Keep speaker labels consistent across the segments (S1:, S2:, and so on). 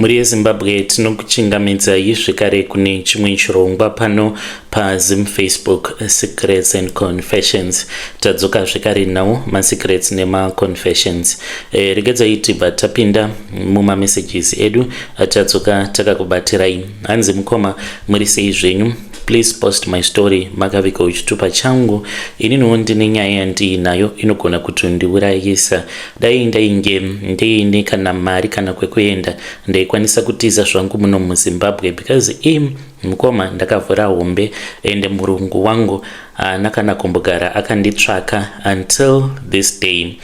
S1: Muri yeZimbabwe tinokuchingamidza zvekare kune chimwe chirongwa pano paZim Facebook Secrets and Confessions. Tadzoka zvekare nawo maSecrets nemaConfessions. Regedzai tibva tapinda muma messages edu atadzoka takakubatirai. Hanzi mukoma muri sei zvenyu? Please post my story. Makavika uchitupa changu ininiwo ndine nyaya yandiinayo inogona kutondiurayisa. Dai ndainge ndiine kana mari kana kwekuenda ndaikwanisa kutiza zvangu muno muZimbabwe, because mukoma ndakavhura hombe ende murungu wangu haana kumbogara akanditsvaka until this day.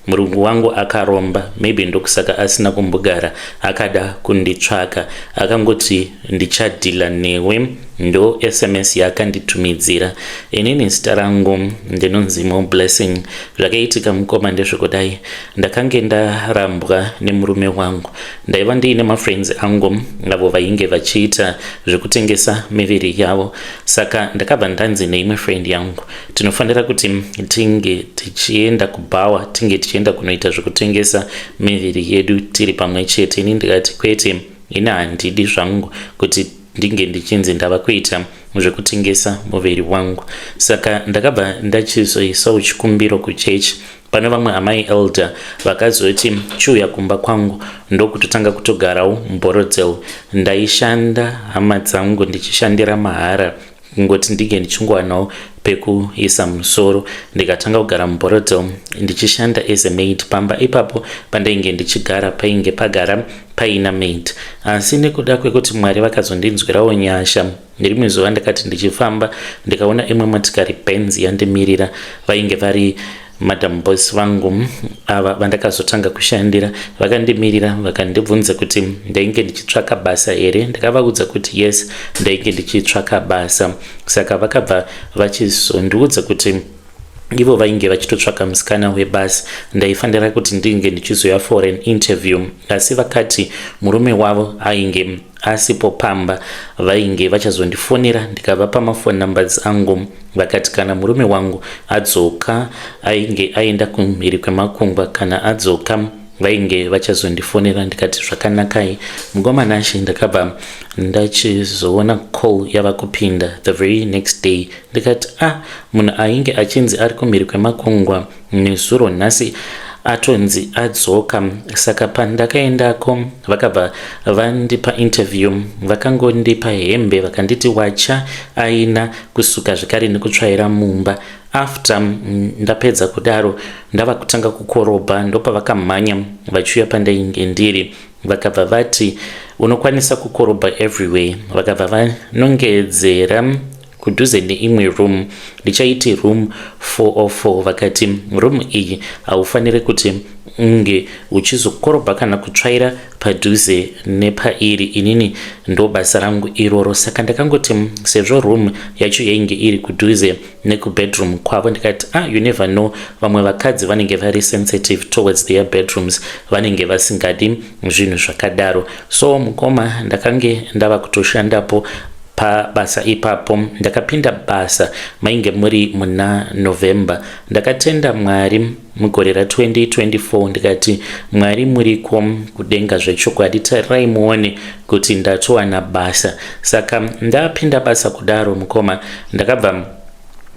S1: Murungu wangu akaromba, maybe ndokusaka asina kumbogara akada kunditsvaka, akangoti ndichadhila newe, ndo SMS yakanditumidzira. Inini zita rangu ndinonzi Mo Blessing. Zvakaitika mukoma ndezvekudai, ndakange ndarambwa nemurume wangu. Ndaiva ndiine mafriends angu avo vainge vachiita zvekutengesa miviri yavo, saka ndakabva ndanzi neimwe friend yangu tinofanira kuti tinge tichienda kubhawa, tinge tichienda kunoita zvekutengesa miviri yedu tiri pamwe chete. Ini ndikati kwete, ina handidi zvangu kuti ndinge ndichinzi ndava kuita zvekutengesa muviri wangu. Saka ndakabva ndachizoisawo chikumbiro kuchechi. Pane vamwe amai elder vakazoti chiuya kumba kwangu ndokutotanga kutogarawo muBorodzel. Ndaishanda hama dzangu ndichishandira mahara ngoti ndinge ndichingowanawo pekuisa musoro. Ndikatanga kugara muBorodzel ndichishanda as a maid. Pamba ipapo pandainge ndichigara painge pagara paina maid, asi nekuda kwekuti Mwari vakazondinzwirawo nyasha, rimwe zuva ndakati ndichifamba ndikaona imwe motikari Benz yandimirira. Vainge vari madam boss vangu ava vandakazotanga kushandira, vakandimirira vakandibvunza kuti ndainge ndichitsvaka basa here. Ndakavaudza kuti yes, ndainge ndichitsvaka basa. Saka vakabva vachizondiudza kuti ivo vainge vachitotsvaka musikana webasa, ndaifanira kuti ndinge ndichizoya for an interview, asi vakati murume wavo ainge asipo pamba, vainge vachazondifonera. Ndikavapa mafoni numbers angu, vakati kana murume wangu adzoka ainge aenda kumhiri kwemakungwa, kana adzoka vainge vachazondifonera. Ndikati zvakanakai. Mugoma nashe ndakabva ndachizoona call yava kupinda the very next day. Ndikati munhu ainge achinzi ari kumhiri kwemakungwa nezuro nhasi atonzi adzoka. Saka pandakaendako vakabva vandipa interview, vakangondipa hembe vakanditi wacha aina kusuka zvekare nekutsvaira mumba. After ndapedza kudaro ndava kutanga kukorobha, ndopa vakamhanya vachiuya pandainge ndiri. Vakabva vati unokwanisa kukorobha everywhere. Vakabva vanongedzera kudhuze neimwe room, ndichaiti room 404. Vakati room iyi haufaniri kuti unge uchizokorobha kana kutsvaira padhuze nepairi, inini ndo basa rangu iroro. Saka ndakangoti sezvo room yacho yainge iri kudhuze nekubedroom kwavo, ndikati you never know, vamwe vakadzi vanenge very sensitive towards their bedrooms, vanenge vasingadi zvinhu zvakadaro. So mukoma ndakange ndava kutoshandapo pabasa ipapo. Ndakapinda basa mainge muri muna November. Ndakatenda Mwari mugore ra2024. Ndikati Mwari muriko kudenga zvechokwadi, tarirai muone kuti ndatowana basa. Saka ndapinda basa kudaro mukoma, ndakabva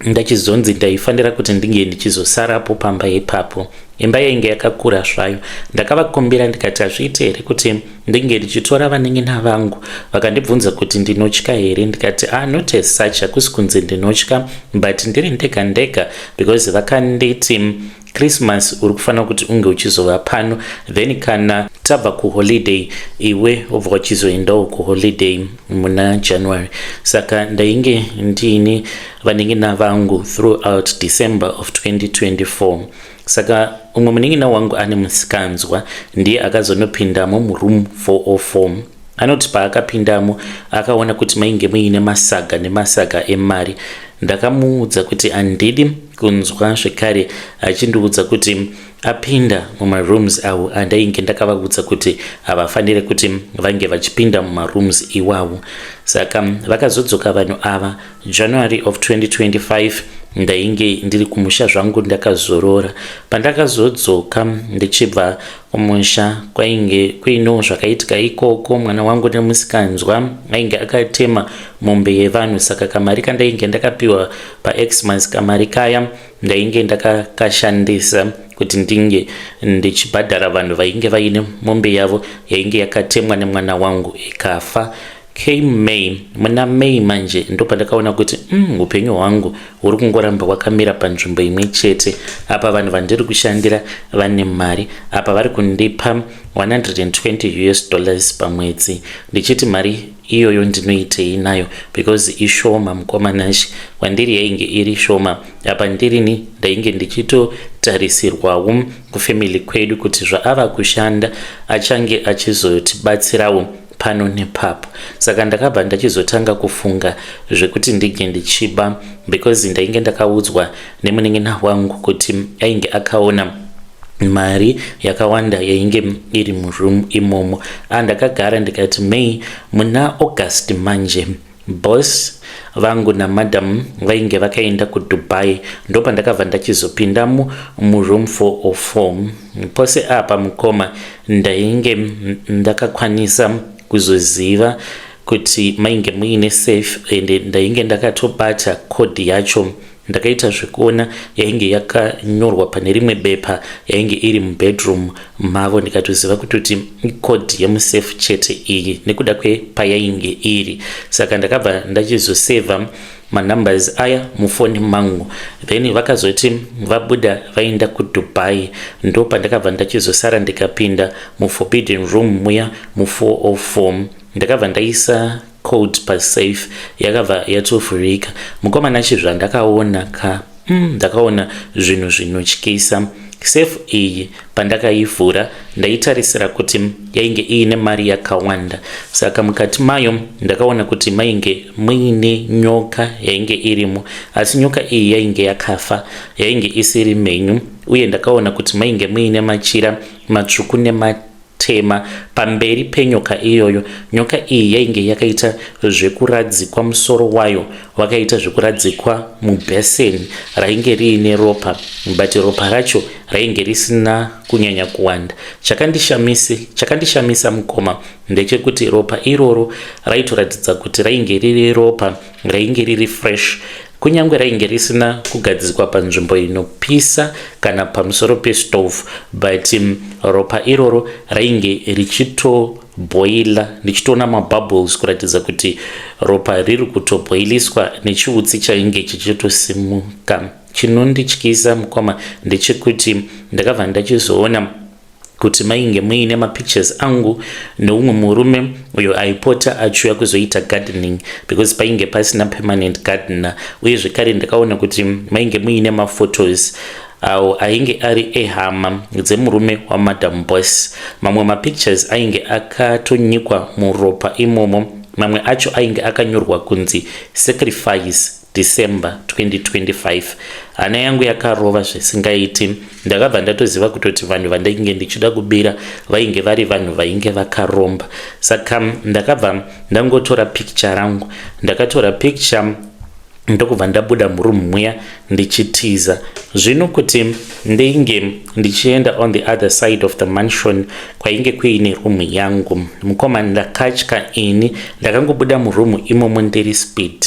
S1: ndachizonzi ndaifanira kuti ndinge ndichizosarapo pamba ipapo. Imba yainge yakakura zvayo. Ndakavakumbira ndikati hazviiti here kuti ndinge ndichitora vanengena vangu. Vakandibvunza kuti ndinotya here. Ndikati not as such, hakusi kunze ndinotya, but ndiri ndega ndega, because vakanditi Christmas uri kufanira kuti unge uchizova pano, then kana tabva kuholiday iwe obva uchizoendawo kuholiday muna January. Saka ndainge ndiine vanengena vangu throughout December of 2024. Saka umwe munengena wangu ane musikanzwa ndiye akazonopindamo muroom 404. Anoti paakapindamo akaona kuti mainge muine masaga nemasaga emari. Ndakamuudza kuti handidi kunzwa zvekare achindiudza kuti apinda mumarooms avo andainge ndakavaudza kuti havafanire kuti vange vachipinda mumarooms iwavo. Saka vakazodzoka vanhu ava January of 2025. Ndainge ndiri kumusha zvangu ndakazorora. Pandakazodzoka ndichibva kumusha kwainge kuino zvakaitika ikoko. Mwana wangu nemusikanzwa ainge akatema mombe yevanhu, saka kamari kandainge ndakapiwa paXmas, kamari kaya ndainge ndakakashandisa kuti ndinge ndichibhadhara vanhu vainge vaine mombe yavo yainge yakatemwa nemwana wangu ikafa. May muna May manje ndo pandakaona kuti upenyu hwangu huri kungoramba hwakamira panzvimbo imwe chete. Apa vanhu vandiri kushandira vane mari, apa vari kundipa $120 pamwedzi. Ndichiti mari iyoyo ndinoitei nayo because ishoma mukomanashi, kwandiri yainge iri shoma. Apa ndirini ndainge ndichitotarisirwawo kufamily kwedu kuti zvaava kushanda achange achizotibatsirawo pano nepapo. Saka ndakabva ndachizotanga kufunga zvekuti ndige ndichiba because ndainge ndakaudzwa nemunen'ena wangu kuti ainge akaona mari yakawanda yainge iri muroom imomo. Ndakagara ndikati May muna August manje boss vangu na madam vainge vakaenda kuDubai, ndo pandakabva ndachizopindamo muroom 404. Pose apa mukoma ndainge ndakakwanisa kuzoziva kuti mainge muine safe ende ndainge ndakatobata kodi yacho. Ndakaita zvekuona yainge yakanyorwa pane rimwe bepa yainge iri mubedroom mavo, ndikatoziva kuti kodi yemusafe chete iyi nekuda kwepayainge iri. Saka ndakabva ndachizoseva manumbers aya mufoni mangu. Then vakazoti vabuda vaenda kuDubai, ndo pandakabva ndachizosara ndikapinda muforbidden room muya mu404. Ndakabva ndaisa code pasafe yakabva yatovhurika. Mukomana chizvandakaona ndakaona zvinhu zvinotyisa. Safe iyi pandakaivhura ndaitarisira kuti yainge iine mari yakawanda. Saka mukati mayo ndakaona kuti mainge muine nyoka yainge irimo, asi nyoka iyi yainge yakafa, yainge isiri mhenyu. Uye ndakaona kuti mainge muine machira matsvuku nematema pamberi penyoka iyoyo. Nyoka iyi yainge yakaita zvekuradzikwa, musoro wayo wakaita zvekuradzikwa mubheseni rainge riine ropa, but ropa racho rainge risina kunyanya kuwanda. Chakandishamisa mukoma ndechekuti ropa iroro raitoratidza kuti rainge riri ropa rainge riri fresh, kunyange rainge risina kugadzikwa panzvimbo inopisa kana pamusoro pestove, but ropa iroro rainge richitoboila, ndichitoona mabubbles kuratidza kuti ropa riri kutoboiliswa nechiutsi chainge chichitosimuka. Chinondityisa mukoma ndechekuti ndakabva ndachizoona kuti mainge muine mapictures angu neumwe murume uyo aipota achiuya kuzoita gardening because painge pasina permanent gardener. Uye zvekare ndakaona kuti mainge muine maphotos awo ainge ari ehama dzemurume wamadam boss. Mamwe mapictures ainge akatonyikwa muropa imomo, mamwe acho ainge akanyorwa kunzi sacrifice December 2025. Hana yangu yakarova zvisingaiti. Ndakabva ndatoziva kutoti vanhu vandainge ndichida kubira vainge vari vanhu vainge vakaromba. Saka ndakabva ndangotora picture rangu. Ndakatora picture ndokubva ndabuda muroom muya ndichitiza. Zvino kuti ndinge ndichienda on the other side of the mansion kwainge kuine room yangu, mukoma ndakatya ini. Ndakangobuda muroom imomo ndiri speed.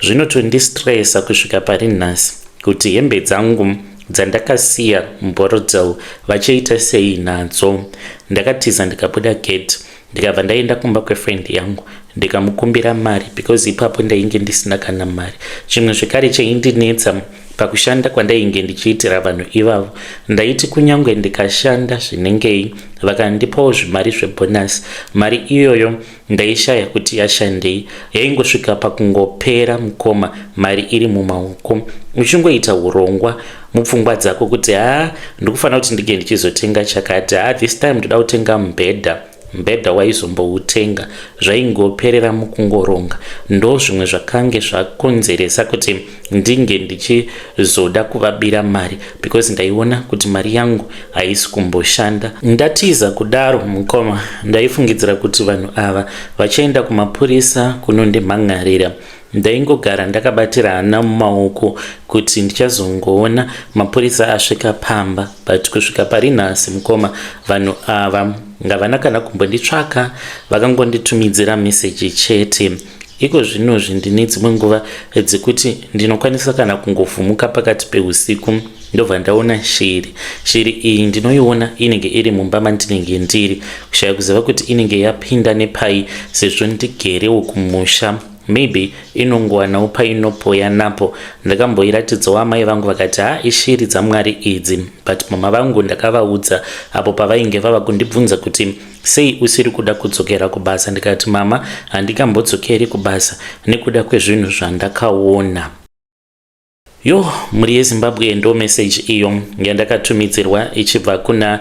S1: Zvinotondistressa kusvika pari nhasi kuti hembe dzangu dzandakasiya muborodhel vachiita sei nadzo. Ndakatiza ndikabuda gate ndikabva ndaenda kumba kwefriend yangu ndikamukumbira mari because ipapo ndainge ndisina kana mari. Chimwe zvekare chaindinetsa pakushanda kwandainge ndichiitira vanhu ivavo, ndaiti kunyange ndikashanda zvinengei vakandipawo zvimari zvebonus, mari iyoyo ndaishaya kuti yashandei. Yaingosvika pakungopera mukoma mari iri mumaoko. Uchingoita urongwa mupfungwa dzako kuti ndikufanira kuti ndige ndichizotenga chakati, this time ndoda kutenga mubhedha mbedha waizomboutenga, zvaingoperera mukungoronga. Ndo zvimwe zvakange zvakonzeresa kuti ndinge ndichizoda kuvabira mari, because ndaiona kuti mari yangu haisi kumboshanda. Ndatiza kudaro mukoma, ndaifungidzira kuti vanhu ava vachaenda kumapurisa kunondimhangarira. Ndaingogara ndakabatira hana mumaoko kuti ndichazongoona mapurisa asvika pamba, but kusvika pari nhasi mukoma, vanhu ava ngavana kana kumbonditsvaka, vakangonditumidzira meseji chete. Iko zvinozvi ndine dzimwe nguva dzekuti ndinokwanisa kana kungovhumuka pakati peusiku ndobva ndaona shiri. Shiri iyi ndinoiona inenge iri mumba mandinenge ndiri, kushaya kuziva kuti inenge yapinda nepai, sezvo ndigerewo kumusha. Maybe inongowanawo painopoya napo. Ndakamboiratidzawo amai vangu vakati ishiri dzamwari idzi, but mama vangu ndakavaudza apo pavainge vava kundibvunza kuti sei usiri kuda kudzokera kubasa. Ndikati mama, handikambodzokeri kubasa nekuda kwezvinhu zvandakaona. Yo, muri yeZimbabwe ndo message iyo yandakatumidzirwa ichibva kuna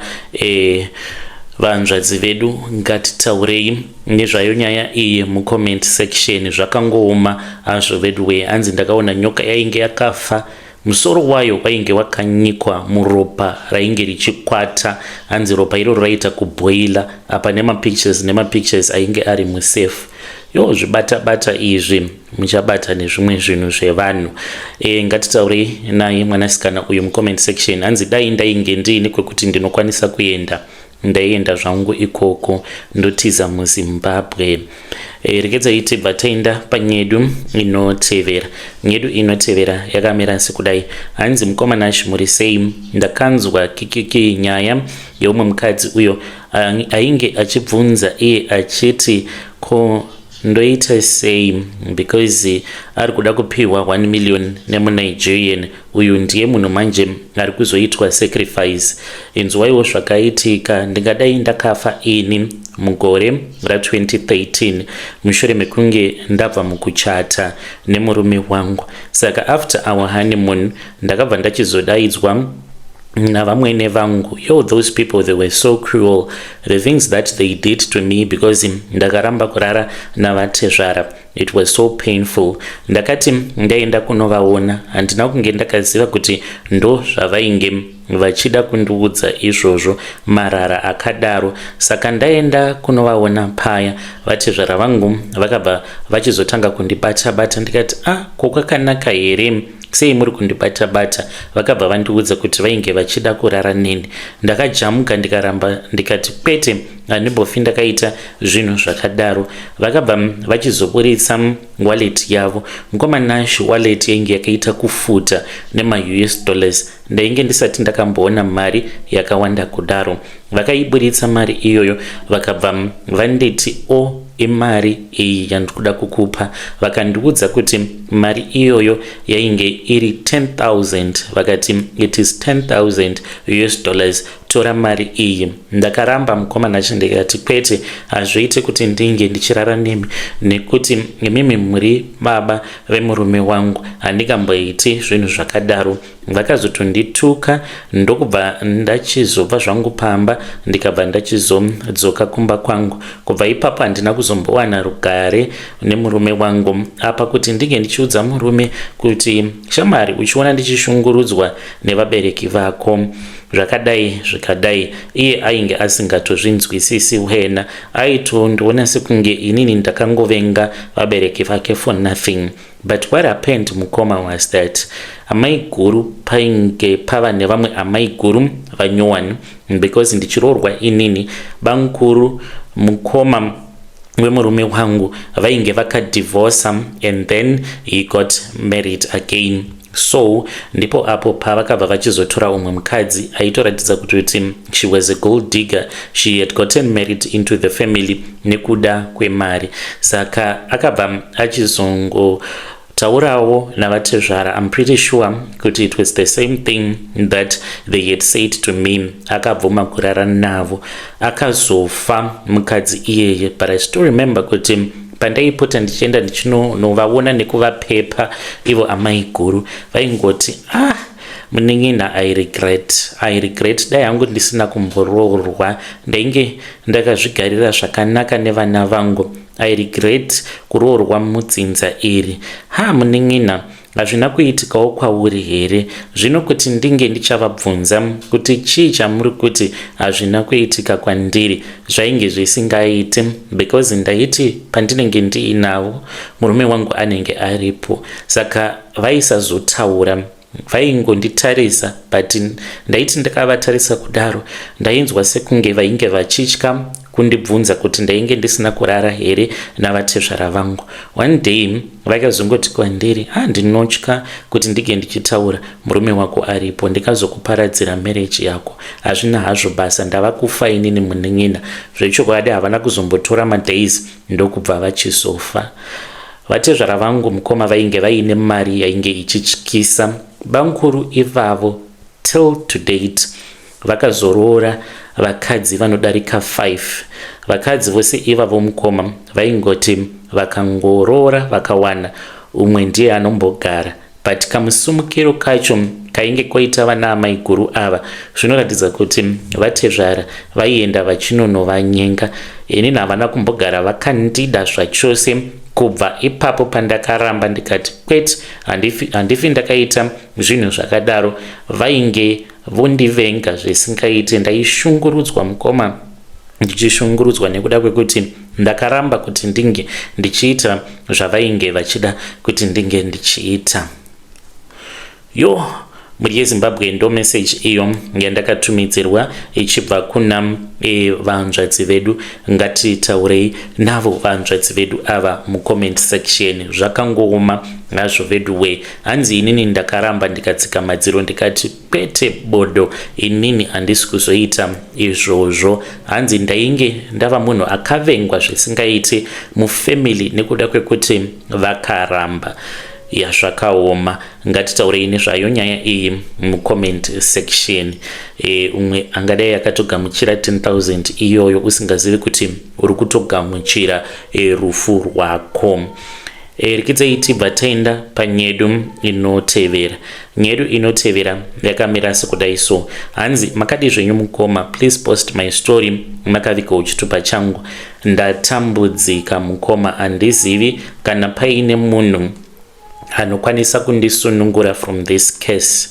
S1: vanzvadzi vedu. Ngatitaurei nezvayo nyaya iyi mucomment section. Zvakangooma azvo vedu we. Hanzi ndakaona nyoka yainge yakafa, musoro wayo wainge wakanyikwa muropa rainge richikwata. Hanzi ropa iroro raita kuboila apa nemapictures ainge ari musafe. Yo, zvibata izvi muchabata nezvimwe zvinhu zvevanhu. Ngatitaurei naye mwanasikana uyu mucomment section. Hanzi dai ndainge ndini kwekuti ndinokwanisa kuenda, ndaienda zvangu ikoko ndotiza muZimbabwe. Regedzai tibva taenda panyedu inotevera. Nyedu inotevera yakamira sekudai. Hanzi mukomana muri sei? Ndakanzwa kikiki nyaya yeumwe mukadzi uyo ainge achibvunza iye achiti ko ndoita sei because ari kuda kupiwa 1 million nemuNigerian. Uyu ndiye munhu manje ari kuzoitwa sacrifice. Inzwaiwo zvakaitika. Ndingadai ndakafa ini mugore ra2013 mushure mekunge ndabva mukuchata nemurume wangu. Saka after our honeymoon ndakabva ndachizodaidzwa navamwene vangu. Yo, those people, they were so cruel. The things that they did to me because ndakaramba kurara navatezvara, it was so painful. Ndakati ndaenda kunovaona, handina kunge ndakaziva kuti ndo zvavainge vachida kundiudza izvozvo marara akadaro. Saka ndaenda kunovaona paya, vatezvara vangu vakabva vachizotanga kundibata. Ndikati kwakakanaka here, sei muri kundibata? Vakabva vandiudza kuti vainge vachida kurara neni. Ndakajamuka ndikaramba ndikati kwete, handimbofi ndakaita zvinhu zvakadaro. Vakabva vachizoburitsa wallet yavo. Mukomana wallet yainge yakaita kufuta nema$US. Ndainge ndisati ndakamboona mari yakawanda kudaro. Vakaiburitsa mari iyoyo, vakabva vanditi imari iyi yandikuda kukupa. Vakandiudza kuti mari iyoyo yainge iri 10,000. Vakati it is $10,000. Tora mari iyi. Ndakaramba mukomana ndikati kwete, hazviite kuti ndinge ndichirara nemi nekuti mimi muri baba vemurume wangu, handikamboiti zvinhu zvakadaro. Vakazotondituka ndokubva ndachizobva zvangu pamba ndikabva ndachizodzoka kumba kwangu. Kubva ipapo handina kuzombowana rugare nemurume wangu apa kuti ndinge ndichiudza murume kuti shamari, uchiona ndichishungurudzwa nevabereki vako zvakadai zvikadai. Iye ainge asingatozvinzwisisi wena, aitondiona sekunge inini ndakangovenga vabereki vake for nothing. But what happened mukoma was that amai guru painge pava nevamwe amai guru vanyowani, because ndichirorwa inini bankuru mukoma wemurume wangu vainge vakadivorca and then he got married again. So ndipo apo pavakabva vachizotora umwe mukadzi aitoratidza kuti she was a gold digger. She had gotten married into the family nekuda kwemari. Saka akabva achizongotaurawo navatezvara. I'm pretty sure kuti it was the same thing that they had said to me. Akabvuma kurara navo, akazofa mukadzi iyeye. But I still remember kuti pandaipota ndichienda ndichinovaona nekuvapepa ivo amai guru, vaingoti munin'ina I regret dai hangu ndisina kumboroorwa ndainge ndakazvigarira zvakanaka nevana vangu. I regret kuroorwa mudzinza iri. Munin'ina, hazvina kuitikawo kwauri here? Zvino kuti ndinge ndichavabvunza kuti chii chamuri kuti hazvina kuitika kwandiri, zvainge zvisingaite, because ndaiti pandinenge ndiinawo murume wangu anenge aripo, saka vaisazotaura, vaingonditarisa, but ndaiti ndakavatarisa kudaro ndainzwa sekunge vainge vachitya kundibvunza kuti ndainge ndisina kurara here navatezvara vangu. One day vakazongoti kwandiri, ndinotya kuti ndige ndichitaura murume wako aripo, ndikazokuparadzira marriage yako. Hazvina hazvo basa, ndava kufa inini munin'ina. Zvechokwadi havana kuzombotora madays ndokubva vachizofa. Vatezvara vangu mukoma vainge vaine mari yainge ichityisa. Bankuru ivavo till to date vakazorora vakadzi vanodarika 5. Vakadzi vose ivavo mukoma vaingoti vakangorora vakawana umwe ndiye anombogara, but kamusumukiro kacho kainge koita vana amai guru ava zvinoratidza kuti vatezvara vaienda vachinonovanyenga. Inini havana kumbogara vakandida zvachose. Kubva ipapo pandakaramba ndikati kwete, handifi ndakaita zvinhu zvakadaro, vainge vondivenga zvisingaite. Ndaishungurudzwa mukoma, ndichishungurudzwa nekuda kwekuti ndakaramba kuti ndinge ndichiita zvavainge vachida kuti ndinge ndichiita. Muri yeZimbabwe ndo message iyo yandakatumidzirwa ichibva kuna vanzvadzi vedu. Ngatitaurei navo vanzvadzi vedu ava mucomment section. Zvakangooma nazvo vedu we. Hanzi inini ndakaramba ndikadzika madziro ndikati kwete bodo, inini handisi kuzoita izvozvo. Hanzi ndainge ndava munhu akavengwa zvisingaite mufamily nekuda kwekuti vakaramba. Zvakaoma. Ngatitaurei nezvayo nyaya iyi mucomment section. Umwe angadai akatogamuchira 10,000 iyoyo usingazivi kuti uri kutogamuchira rufu rwako. Rikidzei tibva taenda panyedu inotevera. Nyedu inotevera yakamira sekudai so. Hanzi makadi zvenyu mukoma, please post my story. Makavika uchitupa changu. Ndatambudzika mukoma, handizivi kana paine munhu anokwanisa kundisunungura from this case.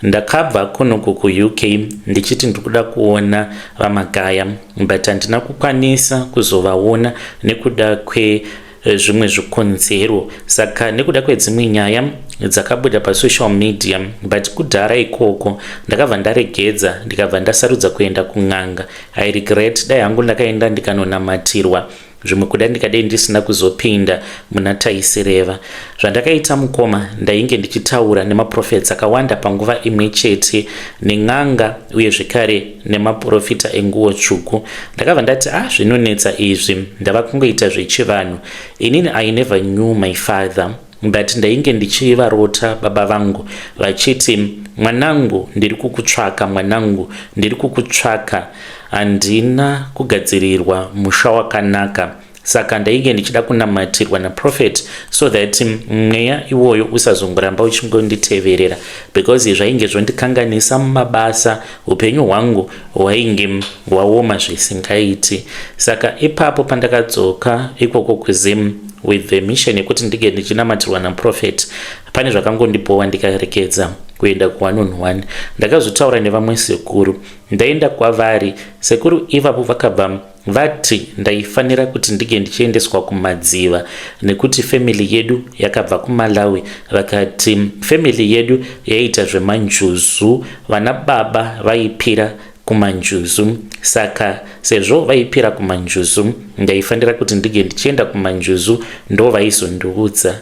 S1: Ndakabva kunoku ku-UK ndichiti ndikuda kuona vaMagaya, but handina kukwanisa kuzovaona nekuda kwezvimwe zvikonzero. Saka nekuda kwedzimwe nyaya dzakabuda pasocial media, but kudhara ikoko ndakabva ndaregedza ndikabva ndasarudza kuenda kun'anga. I regret dai hangu ndakaenda ndikanonamatirwa zvimwe kuda ndikadai ndisina kuzopinda muna taisireva. Zvandakaita mukoma, ndainge ndichitaura nemaprofits akawanda panguva imwe chete, nen'anga uye zvekare nemaprofita enguo tsvuku. Ndakabva ndati zvinonetsa izvi, ndava kungoita zvechivanhu. Inini I never knew my father, but ndainge ndichivarota baba vangu vachiti, mwanangu ndiri kukutsvaka, mwanangu ndiri kukutsvaka. Handina kugadzirirwa musha wakanaka, saka ndainge ndichida kunamatirwa naprofit so that mweya iwoyo usazongoramba uchingonditeverera, because zvainge zvondikanganisa mumabasa. Upenyu hwangu hwainge hwaoma zvisingaiti. Saka ipapo pandakadzoka ikoko kuZim with the mission yekuti ndige ndichinamatirwa naprofit, pane zvakangondipowa ndikarekedza kuenda ku1-on-1. Ndakazotaura nevamwe sekuru, ndaenda kwavari. Sekuru ivapo vakabva vati ndaifanira kuti ndige ndichiendeswa kumadziva nekuti family yedu yakabva kuMalawi. Vakati family yedu yaita zvemanjuzu, vana baba vaipira kumanjuzu, saka sezvo vaipira kumanjuzu ndaifanira kuti ndige ndichienda kumanjuzu, ndo vaizondiudza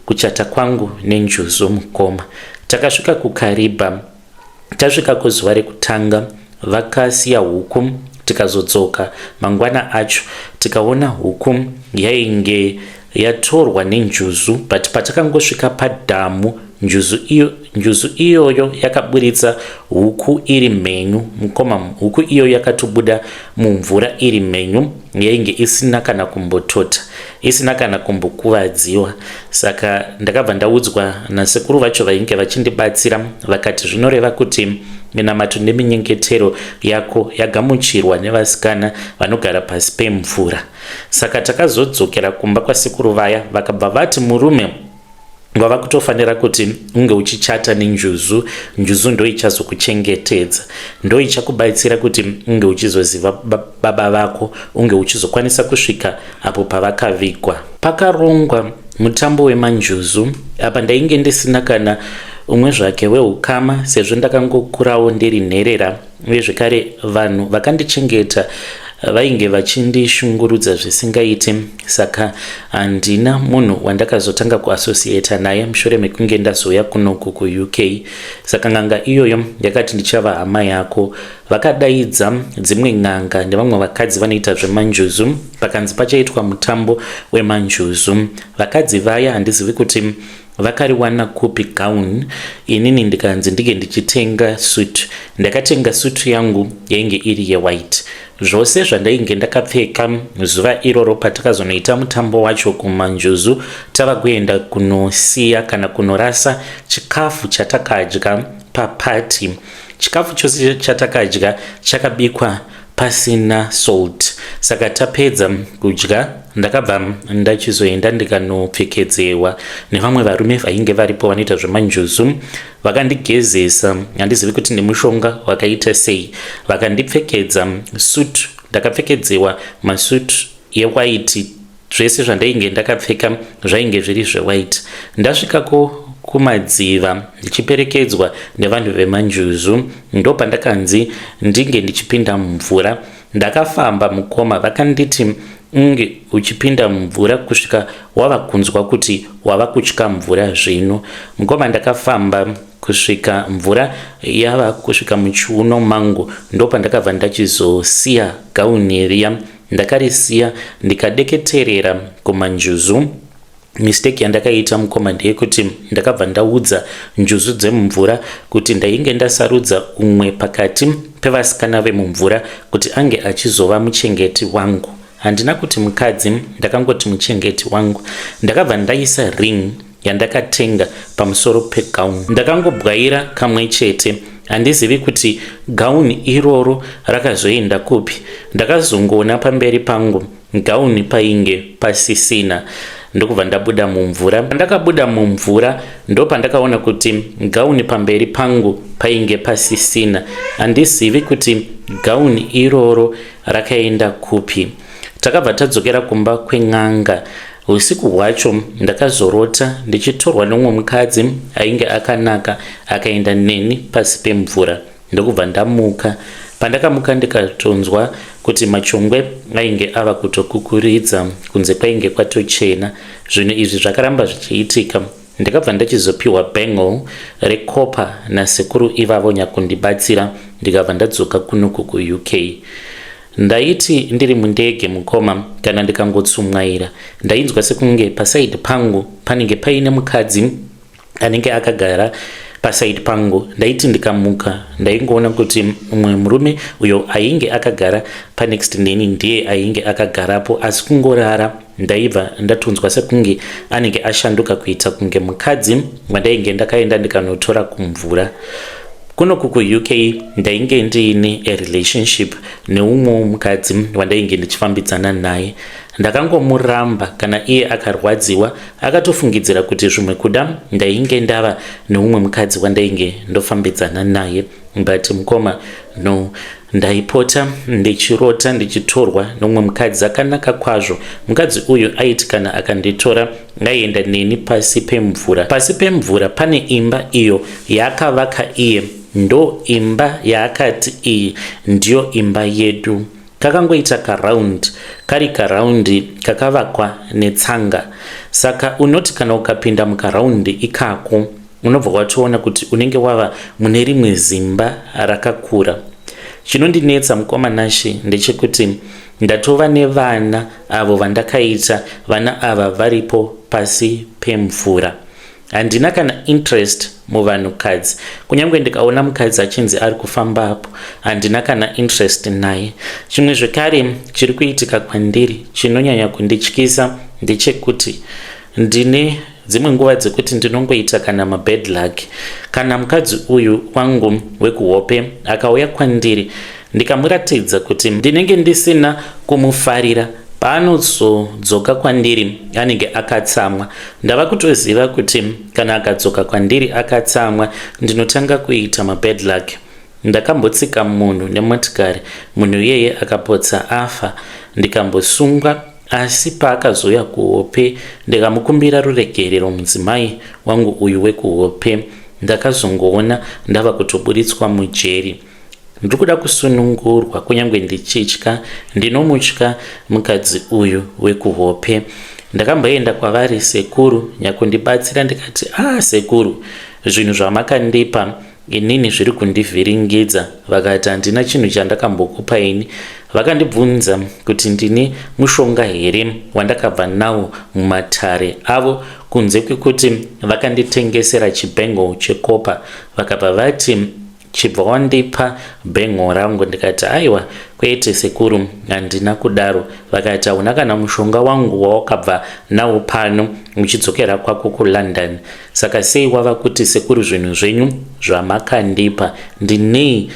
S1: kuchata kwangu nenjuzu mukoma. Takasvika kuKariba, tasvika kuzuva rekutanga vakasiya huku, tikazodzoka mangwana acho tikaona huku yainge yatorwa nenjuzu, but patakangosvika padhamu njuzu iyoyo yakaburitsa huku iri mhenyu. Mukoma, huku iyo yakatobuda mumvura iri mhenyu, yainge isina kana kumbotota, isina kana kumbokuvadziwa. Saka ndakabva ndaudzwa nasekuru vacho vainge vachindibatsira, vakati zvinoreva kuti minamato neminyengetero yako yagamuchirwa nevasikana vanogara pasi pemvura. Saka takazodzokera kumba kwasekuru vaya, vakabva vati murume wava kutofanira kuti unge uchichata nenjuzu. Njuzu ndo ichazokuchengetedza, ndo ichakubatsira kuti unge uchizoziva baba vako, unge uchizokwanisa kusvika apo pavakavigwa. Pakarongwa mutambo wemanjuzu. Apa ndainge ndisina kana umwe zvake weukama, sezvo ndakangokurawo ndiri nherera, uye zvekare vanhu vakandichengeta vainge vachindishungurudza zvisingaite. Saka handina munhu wandakazotanga kuasosieta naye mushure mekunge ndazouya kunoku kuUK. Saka n'anga iyoyo yakati ndichava hama yako. Vakadaidza dzimwe n'anga nevamwe vakadzi vanoita zvemanjuzu, pakanzi pachaitwa mutambo wemanjuzu. Vakadzi vaya handizivi kuti vakariwana kupi gauni. Inini ndikanzi ndige ndichitenga suit. Ndakatenga suit yangu yainge iri yewhite. Zvose zvandainge ndakapfeka zuva iroro patakazonoita mutambo wacho kumanjuzu, tava kuenda kunosiya kana kunorasa chikafu chatakadya papati. Chikafu chose chatakadya chakabikwa pasina salt. Saka tapedza kudya, ndakabva ndachizoenda ndikanopfekedzwa nevamwe varume vainge varipo vanoita zvemanjuzu. Vakandigezesa, handizivi kuti nemushonga wakaita sei. Vakandipfekedza suit, ndakapfekedzwa masuit ewhite. Zvese zvandainge ndakapfeka zvainge zviri zvewhite. Ndasvikako kumadziva ndichiperekedzwa nevanhu vemanjuzu, ndo pandakanzi ndinge ndichipinda mumvura. Ndakafamba mukoma, vakanditi unge uchipinda mumvura kusvika wava kunzwa kuti wava kutya mvura zvino. Mukoma, ndakafamba kusvika mvura yava kusvika muchiuno mangu, ndo pandakabva ndachizosiya gauni riya. Ndakarisiya ndikadeketerera kumanjuzu. Mistake yandakaita mukoma ndeyekuti ndakabva ndaudza njuzu dzemumvura kuti ndainge ndasarudza umwe pakati pevasikana vemumvura kuti ange achizova muchengeti wangu. Handina kuti mukadzi, ndakangoti muchengeti wangu. Ndakabva ndaisa ring yandakatenga pamusoro pegauni. Ndakangobwaira kamwe chete. Handizivi kuti gauni iroro rakazoenda kupi. Ndakazongoona pamberi pangu gauni painge pasisina. Ndokubva ndabuda mumvura. Pandakabuda mumvura ndo pandakaona kuti gauni pamberi pangu painge pasisina. Handizivi kuti gauni iroro rakaenda kupi. Takabva tadzokera kumba kwen'anga. Usiku hwacho ndakazorota ndichitorwa nomwe mukadzi ainge akanaka akaenda neni pasi pemvura. Ndokubva ndamuka. Pandakamuka ndikatonzwa kuti machongwe ainge ava kutokukuridza, kunze kwainge kwatochena. Zvinhu izvi zvakaramba zvichiitika. Ndakabva ndachizopiwa bangle rekopa nasekuru ivavo nyakundibatsira. Ndikabva ndadzoka kunoku kuUK. Ndaiti ndiri mundege mukoma, kana ndikangotsumwaira, ndainzwa sekunge pasaidi pangu panenge paine mukadzi anenge akagara pasaidi pangu. Ndaiti ndikamuka ndaingoona kuti umwe murume uyo ainge akagara panext neni ndiye ainge akagarapo, asi kungorara ndaibva ndatonzwa sekunge anenge ashanduka kuita kunge mukadzi wandainge ndakaenda ndikanotora kumvura. Kunoku kuUK ndainge ndiine a relationship neumwe mukadzi wandainge ndichifambidzana naye. Ndakangomuramba kana iye akarwadziwa akatofungidzira kuti zvimwe kuda ndainge ndava neumwe mukadzi wandainge ndofambidzana naye. But mukoma, no, ndaipota ndichirota ndichitorwa nomwe mukadzi akanaka kwazvo. Mukadzi uyu aiti kana akanditora ngaienda neni pasi pemvura. Pasi pemvura pane imba iyo yaakavaka iye. Ndo imba yaakati iyi ndiyo imba yedu. Kakangoita karaundi, kari karaundi kakavakwa netsanga. Saka unoti kana ukapinda mukaraundi ikako, unobva watoona kuti unenge wava mune rimwe zimba rakakura. Chinondinetsa mukoma nashe ndechekuti ndatova nevana avo vandakaita vana ava varipo pasi pemvura. handina kana interest muvanhukadzi. Kunyange ndikaona mukadzi achinzi ari kufamba apo, handina kana interest naye. Chimwe zvekare chiri kuitika kwandiri chinonyanya kundityisa ndechekuti ndine dzimwe nguva dzekuti ndinongoita kana mabad luck. Kana mukadzi uyu wangu wekuhope akauya kwandiri ndikamuratidza kuti ndinenge ndisina kumufarira, paanozodzoka kwandiri anenge akatsamwa, ndava kutoziva kuti kana akadzoka kwandiri akatsamwa ndinotanga kuita mabad luck. Ndakambotsika munhu nemotikari, munhu iyeye akapotsa afa, ndikambosungwa. Asi paakazoya kuhope ndikamukumbira ruregerero mudzimai wangu uyu wekuhope, ndakazongoona ndava kutoburitswa mujeri. Ndiri kuda kusunungurwa, kunyange ndichitya, ndinomutya mukadzi uyu wekuhope. Ndakamboenda kwavari sekuru nyakundibatsira, ndikati sekuru, zvinhu zvamakandipa inini zviri kundivhiringidza. Vakati handina chinhu chandakambokupaini. Vakandibvunza kuti ndini mushonga here wandakabva nawo mumatare avo, kunze kwekuti vakanditengesera chibhengo chekopa. Vakabva vati chibva wandipa bhengo rangu. Ndikati aiwa kwete sekuru, handina kudaro. Vakati hauna kana mushonga wangu wawakabva nawo pano uchidzokera kwako kuLondon. Saka sei wava kuti sekuru zvinhu zvenyu zvamakandipa? Ndinei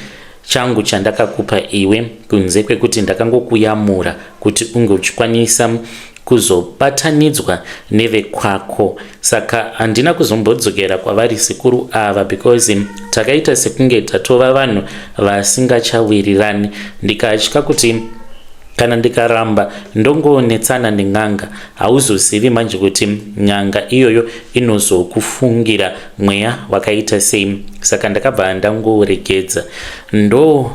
S1: changu chandakakupa iwe kunze kwekuti ndakangokuyamura kuti unge uchikwanisa kuzobatanidzwa nevekwako. Saka handina kuzombodzokera kwavari sekuru ava because takaita sekunge tatova vanhu vasingachawirirani. Ndikatya kuti kana ndikaramba ndongoonetsana nen'anga, hauzozivi manje kuti n'anga iyoyo inozokufungira mweya wakaita sei. Saka ndakabva ndangoregedza. Ndo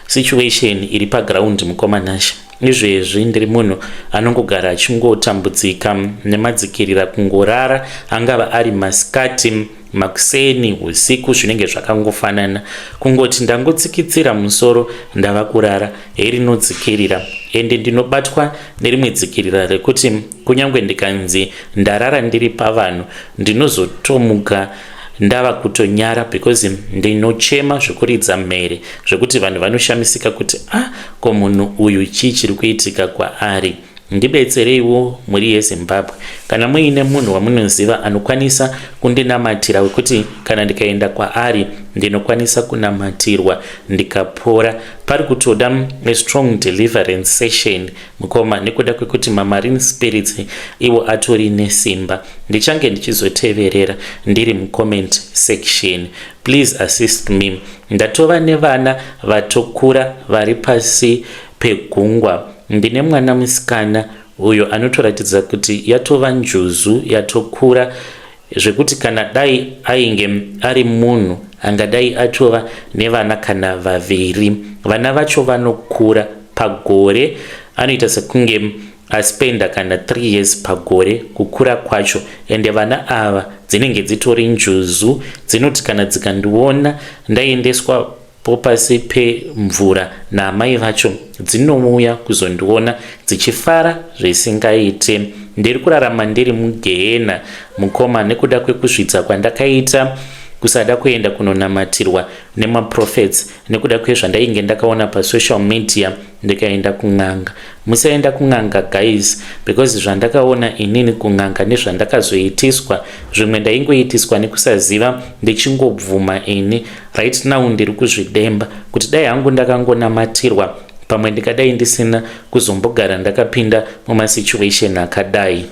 S1: situation iri paground mukomanasha. Izvezvi ndiri munhu anongogara achingotambudzika nemadzikirira kungorara, angava ari masikati, makuseni, usiku, zvinenge zvakangofanana. Kungoti ndangotsikitsira musoro ndava kurara herinodzikirira. Ende ndinobatwa nerimwe dzikirira rekuti kunyange ndikanzi ndarara ndiri pavanhu ndinozotomuka ndava kutonyara because ndinochema zvekuridza mhere, zvekuti vanhu vanoshamisika kuti ko munhu uyu chii chiri kuitika kwaari. Ndibetsereiwo muri yeZimbabwe. Kana muine munhu wamunoziva anokwanisa kundinamatira wekuti kana ndikaenda kwaari ndinokwanisa kunamatirwa ndikapora, pari kutoda a strong deliverance session mukoma, nekuda kwekuti mamarine spirits iwo atori nesimba. Ndichange ndichizoteverera ndiri mucomment section. Please assist me. Ndatova nevana vatokura vari pasi pegungwa. Ndine mwana musikana uyo anotoratidza kuti yatova njuzu, yatokura zvekuti kana dai ainge ari munhu angadai atova nevana kana vaviri. Vana vacho vanokura pagore, anoita sekunge aspenda kana 3 years pagore kukura kwacho. Ende vana ava dzinenge dzitori njuzu, dzinoti kana dzikandiona ndaendeswa popasi pemvura naamai vacho dzinouya kuzondiona dzichifara zvisingaite. Ndiri kurarama ndiri mugehena mukoma, nekuda kwekuzvidza kwandakaita, kusada kuenda kunonamatirwa nemaprofets, nekuda kwezvandainge ndakaona pasocial media ndikaenda kun'anga. Musaenda kun'anga guys, because zvandakaona inini kun'anga nezvandakazoitiswa, zvimwe ndaingoitiswa nekusaziva ndichingobvuma ini. Right now ndiri kuzvidemba kuti dai hangu ndakangonamatirwa, pamwe ndikadai ndisina kuzombogara ndakapinda mumasituation akadai.